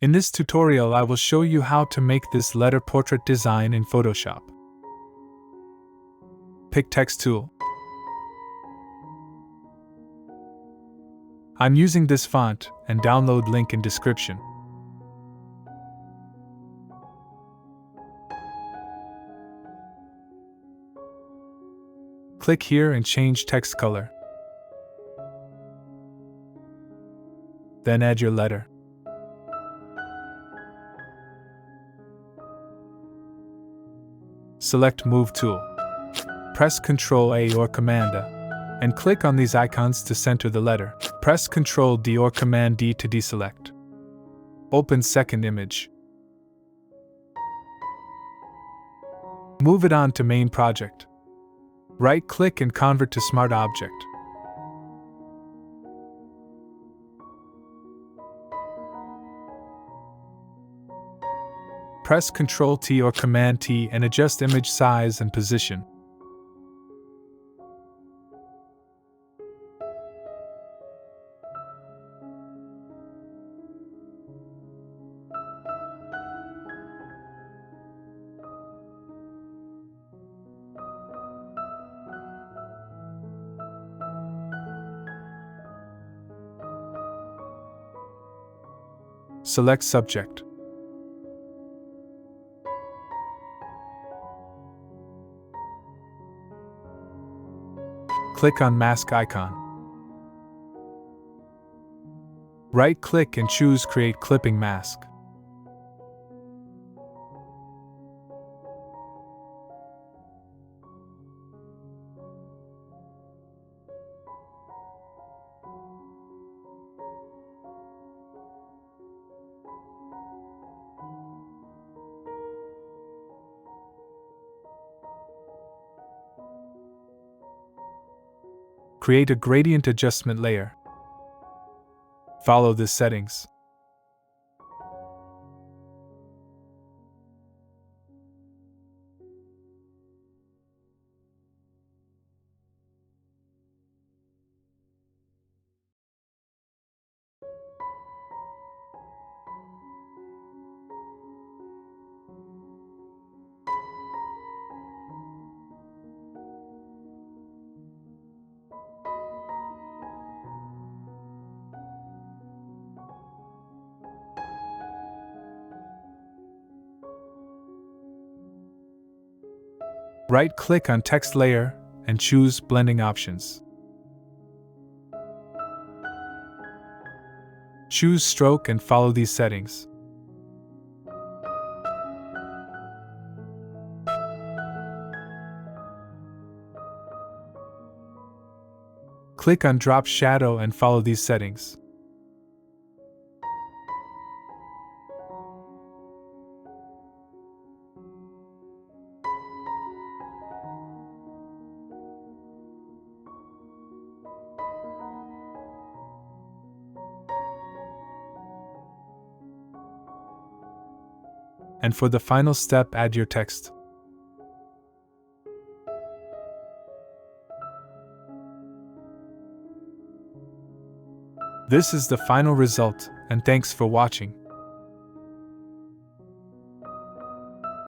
In this tutorial, I will show you how to make this letter portrait design in Photoshop. Pick Text tool. I'm using this font, and download link in description. Click here and change text color. Then add your letter. Select Move tool. Press Ctrl A or Command A, and click on these icons to center the letter. Press Ctrl D or Command D to deselect. Open second image. Move it on to Main Project. Right-click and convert to Smart Object. Press Ctrl T or Command T and adjust image size and position. Select Subject. Click on Mask icon. Right-click and choose Create Clipping Mask. Create a gradient adjustment layer. Follow the settings. Right-click on text layer and choose Blending Options. Choose Stroke and follow these settings. Click on Drop Shadow and follow these settings. And for the final step, add your text. This is the final result, and thanks for watching.